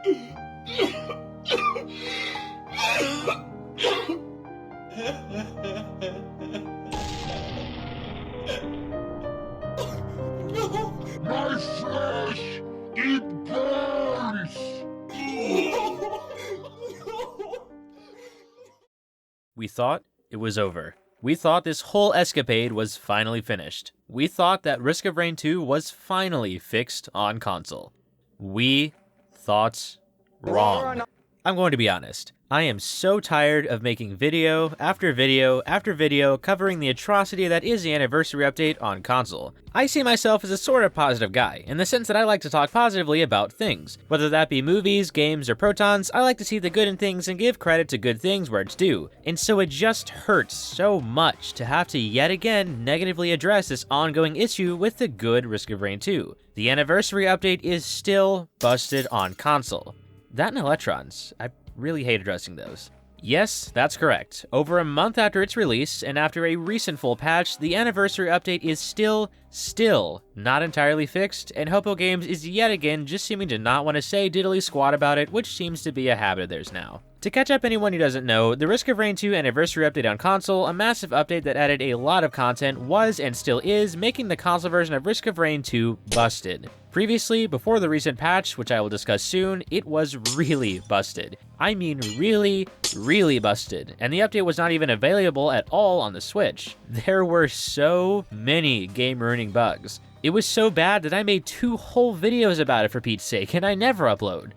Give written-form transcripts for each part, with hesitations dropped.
No! My flesh! It burns! We thought it was over. We thought this whole escapade was finally finished. We thought that Risk of Rain 2 was finally fixed on console. We thought wrong. I'm going to be honest. I am so tired of making video after video after video covering the atrocity that is the anniversary update on console. I see myself as a sort of positive guy, in the sense that I like to talk positively about things. Whether that be movies, games, or protons, I like to see the good in things and give credit to good things where it's due. And so it just hurts so much to have to yet again negatively address this ongoing issue with the good Risk of Rain 2. The anniversary update is still busted on console. That and electrons. I really hate addressing those. Yes, that's correct. Over a month after its release, and after a recent full patch, the anniversary update is still not entirely fixed, and Hopoo Games is yet again just seeming to not want to say diddly squat about it, which seems to be a habit of theirs now. To catch up anyone who doesn't know, the Risk of Rain 2 anniversary update on console, a massive update that added a lot of content, was and still is making the console version of Risk of Rain 2 busted. Previously, before the recent patch, which I will discuss soon, it was really busted. I mean really busted, and the update was not even available at all on the Switch. There were so many game-ruining bugs. It was so bad that I made 2 whole videos about it for Pete's sake, and I never upload.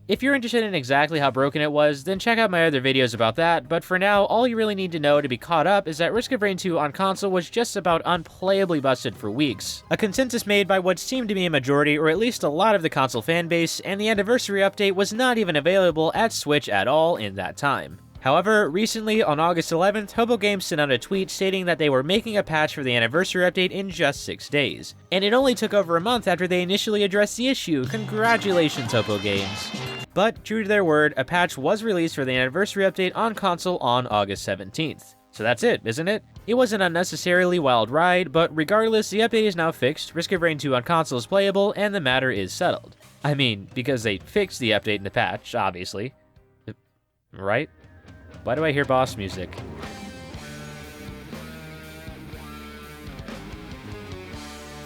If you're interested in exactly how broken it was, then check out my other videos about that, but for now, all you really need to know to be caught up is that Risk of Rain 2 on console was just about unplayably busted for weeks. A consensus made by what seemed to be a majority, or at least a lot of the console fanbase, and the anniversary update was not even available at Switch at all in that time. However, recently, on August 11th, Hopoo Games sent out a tweet stating that they were making a patch for the anniversary update in just 6 days. And it only took over a month after they initially addressed the issue. Congratulations, Hopoo Games. But, true to their word, a patch was released for the anniversary update on console on August 17th. So that's it, isn't it? It was an unnecessarily wild ride, but regardless, the update is now fixed, Risk of Rain 2 on console is playable, and the matter is settled. I mean, because they fixed the update in the patch, obviously. Right? Why do I hear boss music?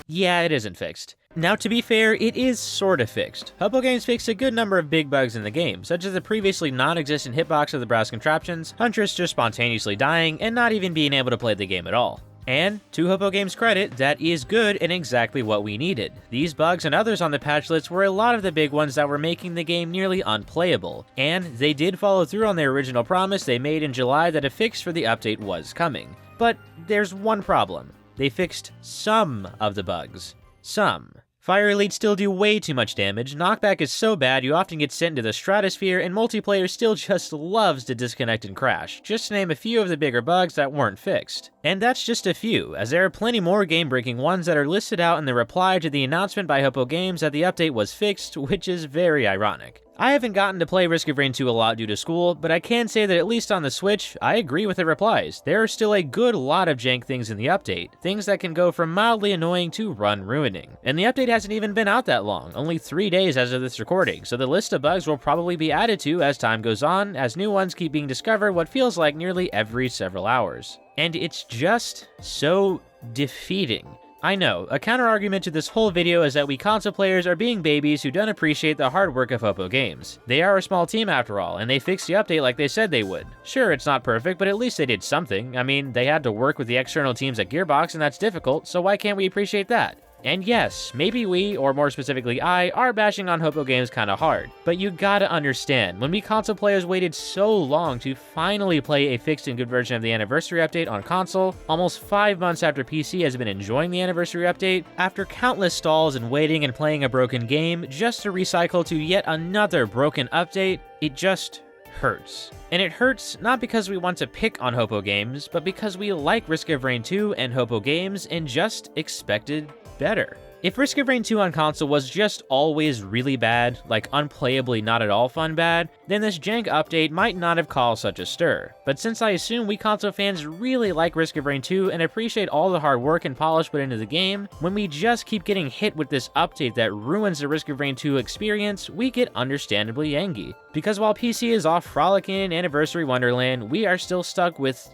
Yeah, it isn't fixed. Now, to be fair, it is sorta fixed. Hopoo Games fixed a good number of big bugs in the game, such as the previously non-existent hitbox of the browse contraptions, Huntress just spontaneously dying, and not even being able to play the game at all. And, to Hopoo Games' credit, that is good and exactly what we needed. These bugs and others on the patch list were a lot of the big ones that were making the game nearly unplayable, and they did follow through on their original promise they made in July that a fix for the update was coming. But there's one problem. They fixed some of the bugs. Some. Fire elites still do way too much damage, knockback is so bad you often get sent into the stratosphere, and multiplayer still just loves to disconnect and crash, just to name a few of the bigger bugs that weren't fixed. And that's just a few, as there are plenty more game-breaking ones that are listed out in the reply to the announcement by Hopoo Games that the update was fixed, which is very ironic. I haven't gotten to play Risk of Rain 2 a lot due to school, but I can say that at least on the Switch, I agree with the replies. There are still a good lot of jank things in the update, things that can go from mildly annoying to run-ruining. And the update hasn't even been out that long, only 3 days as of this recording, so the list of bugs will probably be added to as time goes on, as new ones keep being discovered what feels like nearly every several hours. And it's just so defeating. I know, a counter-argument to this whole video is that we console players are being babies who don't appreciate the hard work of Hopoo Games. They are a small team after all, and they fixed the update like they said they would. Sure, it's not perfect, but at least they did something. I mean, they had to work with the external teams at Gearbox, and that's difficult, so why can't we appreciate that? And yes, maybe we, or more specifically I, are bashing on Hopoo Games kinda hard, but you gotta understand, when we console players waited so long to finally play a fixed and good version of the anniversary update on console, almost 5 months after PC has been enjoying the anniversary update, after countless stalls and waiting and playing a broken game, just to recycle to yet another broken update, it just hurts. And it hurts not because we want to pick on Hopoo Games, but because we like Risk of Rain 2 and Hopoo Games and just expected better. If Risk of Rain 2 on console was just always really bad, like unplayably not at all fun bad, then this jank update might not have caused such a stir. But since I assume we console fans really like Risk of Rain 2 and appreciate all the hard work and polish put into the game, when we just keep getting hit with this update that ruins the Risk of Rain 2 experience, we get understandably angry. Because while PC is off frolicking in Anniversary Wonderland, we are still stuck with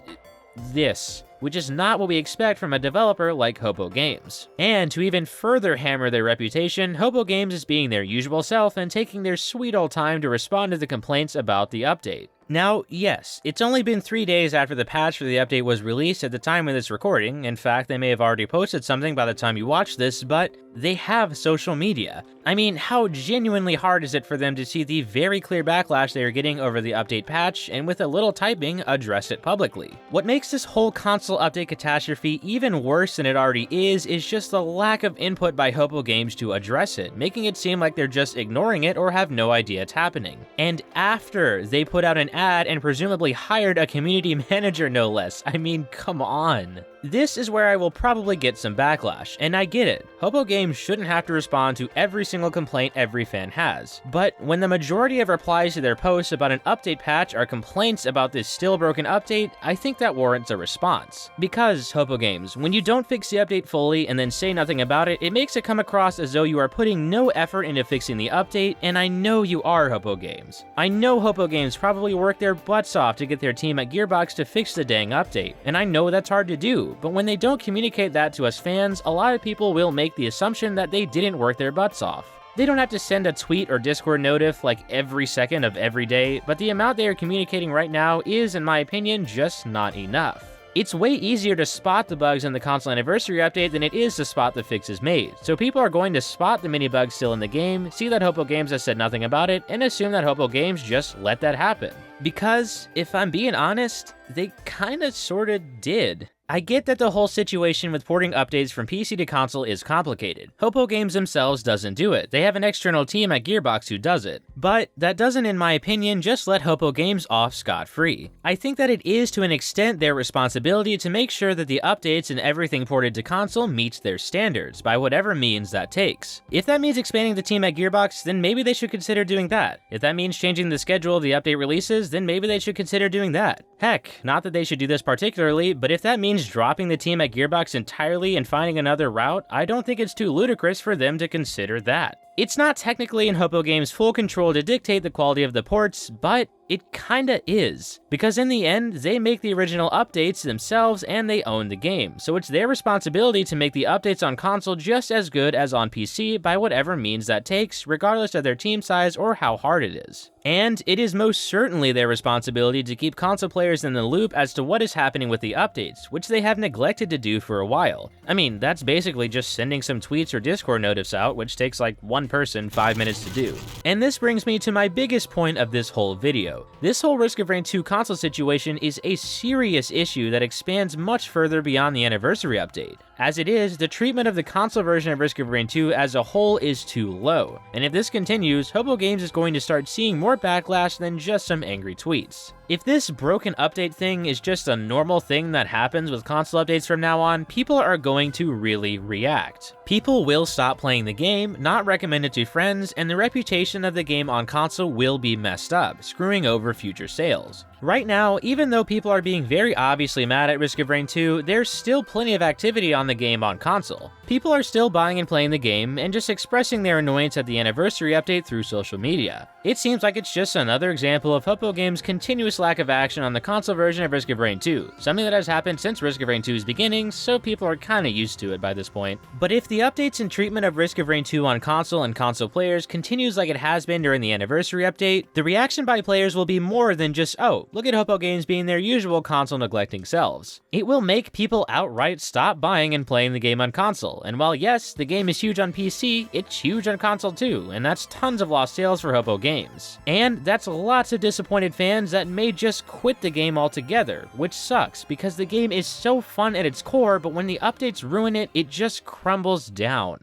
this, which is not what we expect from a developer like Hopoo Games. And to even further hammer their reputation, Hopoo Games is being their usual self and taking their sweet old time to respond to the complaints about the update. Now, yes, it's only been 3 days after the patch for the update was released at the time of this recording. In fact, they may have already posted something by the time you watch this, but they have social media. I mean, how genuinely hard is it for them to see the very clear backlash they are getting over the update patch, and with a little typing, address it publicly? What makes this whole console update catastrophe even worse than it already is just the lack of input by Hopoo Games to address it, making it seem like they're just ignoring it or have no idea it's happening. And after they put out an ad and presumably hired a community manager no less. I mean, come on. This is where I will probably get some backlash, and I get it. Hopoo Games shouldn't have to respond to every single complaint every fan has. But when the majority of replies to their posts about an update patch are complaints about this still broken update, I think that warrants a response. Because, Hopoo Games, when you don't fix the update fully and then say nothing about it, it makes it come across as though you are putting no effort into fixing the update, and I know you are, Hopoo Games. I know Hopoo Games probably worked their butts off to get their team at Gearbox to fix the dang update, and I know that's hard to do. But when they don't communicate that to us fans, a lot of people will make the assumption that they didn't work their butts off. They don't have to send a tweet or Discord notif like every second of every day, but the amount they are communicating right now is, in my opinion, just not enough. It's way easier to spot the bugs in the console anniversary update than it is to spot the fixes made, so people are going to spot the mini bugs still in the game, see that Hopoo Games has said nothing about it, and assume that Hopoo Games just let that happen. Because, if I'm being honest, they kinda sorta did. I get that the whole situation with porting updates from PC to console is complicated. Hopoo Games themselves doesn't do it. They have an external team at Gearbox who does it. But that doesn't, in my opinion, just let Hopoo Games off scot-free. I think that it is to an extent their responsibility to make sure that the updates and everything ported to console meets their standards, by whatever means that takes. If that means expanding the team at Gearbox, then maybe they should consider doing that. If that means changing the schedule of the update releases, then maybe they should consider doing that. Heck, not that they should do this particularly, but if that means dropping the team at Gearbox entirely and finding another route, I don't think it's too ludicrous for them to consider that. It's not technically in Hopoo Games' full control to dictate the quality of the ports, but it kinda is. Because in the end, they make the original updates themselves and they own the game, so it's their responsibility to make the updates on console just as good as on PC by whatever means that takes, regardless of their team size or how hard it is. And it is most certainly their responsibility to keep console players in the loop as to what is happening with the updates, which they have neglected to do for a while. I mean, that's basically just sending some tweets or Discord notifs out, which takes like one person 5 minutes to do. And this brings me to my biggest point of this whole video. This whole Risk of Rain 2 console situation is a serious issue that expands much further beyond the anniversary update. As it is, the treatment of the console version of Risk of Rain 2 as a whole is too low, and if this continues, Hopoo Games is going to start seeing more backlash than just some angry tweets. If this broken update thing is just a normal thing that happens with console updates from now on, people are going to really react. People will stop playing the game, not recommend it to friends, and the reputation of the game on console will be messed up, screwing over future sales. Right now, even though people are being very obviously mad at Risk of Rain 2, there's still plenty of activity on the game on console. People are still buying and playing the game, and just expressing their annoyance at the anniversary update through social media. It seems like it's just another example of Hopoo Games' continuous lack of action on the console version of Risk of Rain 2, something that has happened since Risk of Rain 2's beginning, so people are kinda used to it by this point. But if the updates and treatment of Risk of Rain 2 on console and console players continues like it has been during the anniversary update, the reaction by players will be more than just, oh, look at Hopoo Games being their usual console neglecting selves. It will make people outright stop buying and playing the game on console, and while yes, the game is huge on PC, it's huge on console too, and that's tons of lost sales for Hopoo Games. And that's lots of disappointed fans that may just quit the game altogether, which sucks, because the game is so fun at its core, but when the updates ruin it, it just crumbles down.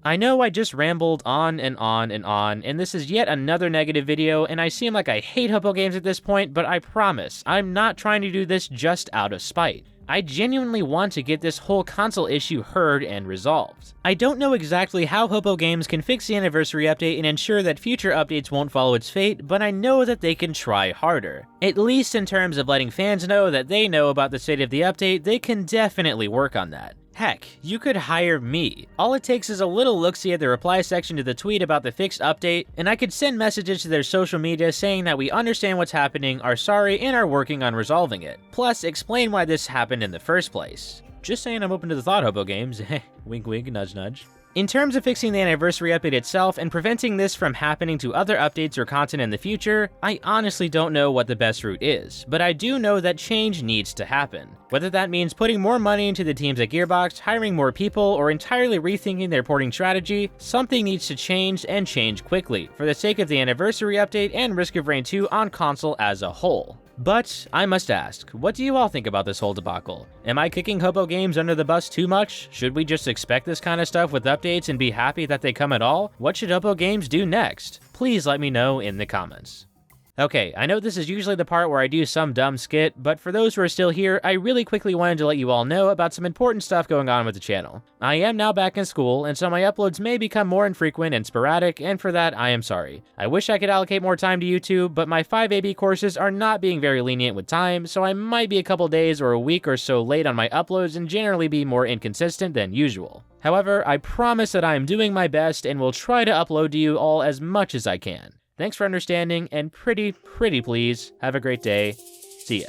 I know I just rambled on and on and on, and this is yet another negative video, and I seem like I hate Hopoo Games at this point, but I promise, I'm not trying to do this just out of spite. I genuinely want to get this whole console issue heard and resolved. I don't know exactly how Hopoo Games can fix the anniversary update and ensure that future updates won't follow its fate, but I know that they can try harder. At least in terms of letting fans know that they know about the state of the update, they can definitely work on that. Heck, you could hire me. All it takes is a little look-see at the reply section to the tweet about the fixed update, and I could send messages to their social media saying that we understand what's happening, are sorry, and are working on resolving it. Plus, explain why this happened in the first place. Just saying I'm open to the thought, Hopoo Games. Wink wink, nudge nudge. In terms of fixing the anniversary update itself and preventing this from happening to other updates or content in the future, I honestly don't know what the best route is, but I do know that change needs to happen. Whether that means putting more money into the teams at Gearbox, hiring more people, or entirely rethinking their porting strategy, something needs to change and change quickly, for the sake of the anniversary update and Risk of Rain 2 on console as a whole. But I must ask, what do you all think about this whole debacle? Am I kicking Hopoo Games under the bus too much? Should we just expect this kind of stuff with updates and be happy that they come at all? What should Hopoo Games do next? Please let me know in the comments. Okay, I know this is usually the part where I do some dumb skit, but for those who are still here, I really quickly wanted to let you all know about some important stuff going on with the channel. I am now back in school, and so my uploads may become more infrequent and sporadic, and for that, I am sorry. I wish I could allocate more time to YouTube, but my 5 AB courses are not being very lenient with time, so I might be a couple days or a week or so late on my uploads and generally be more inconsistent than usual. However, I promise that I am doing my best and will try to upload to you all as much as I can. Thanks for understanding, and pretty please have a great day. See ya.